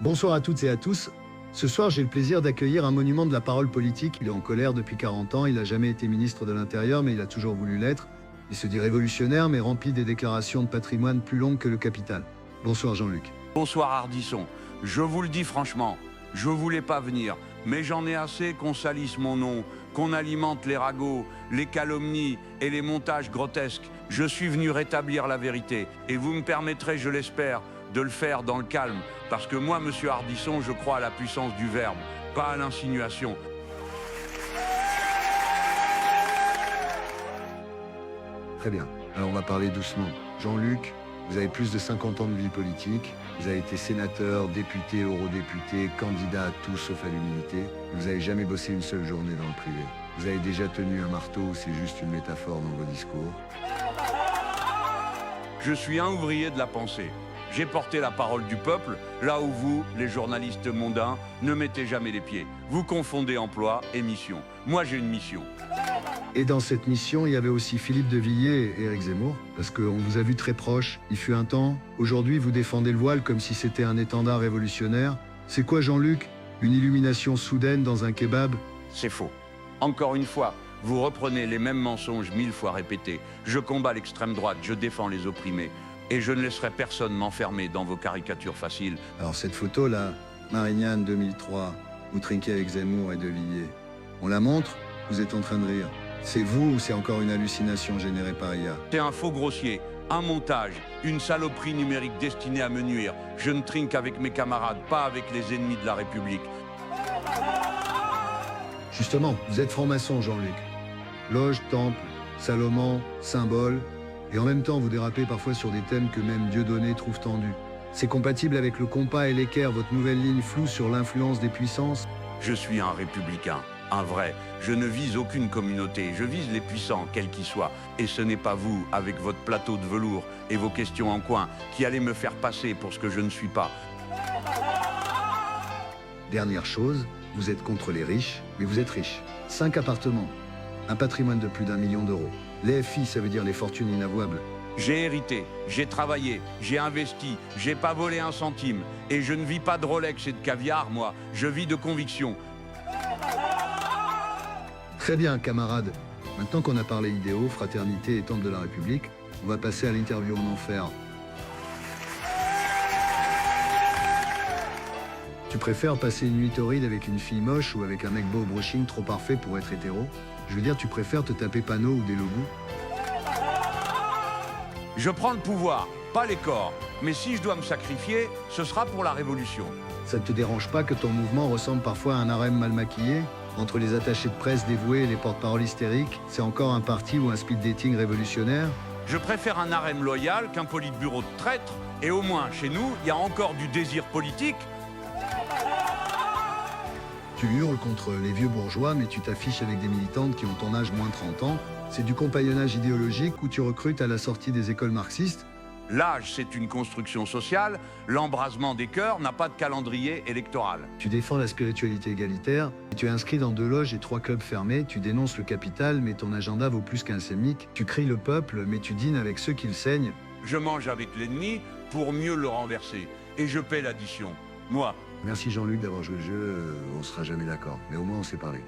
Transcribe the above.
Bonsoir à toutes et à tous. Ce soir, j'ai le plaisir d'accueillir un monument de la parole politique. Il est en colère depuis 40 ans, il n'a jamais été ministre de l'Intérieur, mais il a toujours voulu l'être. Il se dit révolutionnaire, mais rempli des déclarations de patrimoine plus longues que le capital. Bonsoir Jean-Luc. Bonsoir Ardisson. Je vous le dis franchement, je voulais pas venir, mais j'en ai assez qu'on salisse mon nom, qu'on alimente les ragots, les calomnies et les montages grotesques. Je suis venu rétablir la vérité, et vous me permettrez, je l'espère, de le faire dans le calme, parce que moi, monsieur Ardisson, je crois à la puissance du verbe, pas à l'insinuation. Très bien. Alors on va parler doucement. Jean-Luc, vous avez plus de 50 ans de vie politique. Vous avez été sénateur, député, eurodéputé, candidat à tout sauf à l'humilité. Vous n'avez jamais bossé une seule journée dans le privé. Vous avez déjà tenu un marteau ou c'est juste une métaphore dans vos discours? Je suis un ouvrier de la pensée. J'ai porté la parole du peuple, là où vous, les journalistes mondains, ne mettez jamais les pieds. Vous confondez emploi et mission. Moi, j'ai une mission. Et dans cette mission, il y avait aussi Philippe de Villiers et Éric Zemmour, parce qu'on vous a vu très proches. Il fut un temps. Aujourd'hui, vous défendez le voile comme si c'était un étendard révolutionnaire. C'est quoi, Jean-Luc? Une illumination soudaine dans un kebab? C'est faux. Encore une fois, vous reprenez les mêmes mensonges 1000 fois répétés. Je combats l'extrême droite, je défends les opprimés. Et je ne laisserai personne m'enfermer dans vos caricatures faciles. Alors cette photo-là, Marignane 2003, vous trinquez avec Zemmour et de Villiers. On la montre? Vous êtes en train de rire. C'est vous ou c'est encore une hallucination générée par IA? C'est un faux grossier, un montage, une saloperie numérique destinée à me nuire. Je ne trinque avec mes camarades, pas avec les ennemis de la République. Justement, vous êtes franc-maçon, Jean-Luc. Loge, temple, Salomon, symbole, et en même temps vous dérapez parfois sur des thèmes que même Dieudonné trouve tendus. C'est compatible avec le compas et l'équerre, votre nouvelle ligne floue sur l'influence des puissances? Je suis un républicain, un vrai. Je ne vise aucune communauté, je vise les puissants, quels qu'ils soient. Et ce n'est pas vous, avec votre plateau de velours et vos questions en coin, qui allez me faire passer pour ce que je ne suis pas. Dernière chose, vous êtes contre les riches, mais vous êtes riche. 5 appartements, un patrimoine de plus d'1 million d'euros. Les FI, ça veut dire les fortunes inavouables. J'ai hérité, j'ai travaillé, j'ai investi, j'ai pas volé un centime. Et je ne vis pas de Rolex et de caviar, moi. Je vis de conviction. Très bien, camarades. Maintenant qu'on a parlé idéaux, fraternité et temple de la République, on va passer à l'interview en enfer. Tu préfères passer une nuit torride avec une fille moche ou avec un mec beau au brushing trop parfait pour être hétéro? Je veux dire, tu préfères te taper panneau ou des logos? Je prends le pouvoir, pas les corps. Mais si je dois me sacrifier, ce sera pour la révolution. Ça ne te dérange pas que ton mouvement ressemble parfois à un harem mal maquillé? Entre les attachés de presse dévoués et les porte-paroles hystériques, c'est encore un parti ou un speed dating révolutionnaire? Je préfère un harem loyal qu'un politburo de traîtres. Et au moins, chez nous, il y a encore du désir politique. Tu hurles contre les vieux bourgeois, mais tu t'affiches avec des militantes qui ont ton âge moins 30 ans. C'est du compagnonnage idéologique où tu recrutes à la sortie des écoles marxistes? L'âge, c'est une construction sociale. L'embrasement des cœurs n'a pas de calendrier électoral. Tu défends la spiritualité égalitaire, tu es inscrit dans 2 loges et 3 clubs fermés, tu dénonces le capital, mais ton agenda vaut plus qu'un SMIC. Tu cries le peuple, mais tu dînes avec ceux qui le saignent. Je mange avec l'ennemi pour mieux le renverser. Et je paie l'addition. Moi. Merci Jean-Luc d'avoir joué le jeu, on sera jamais d'accord, mais au moins on s'est parlé.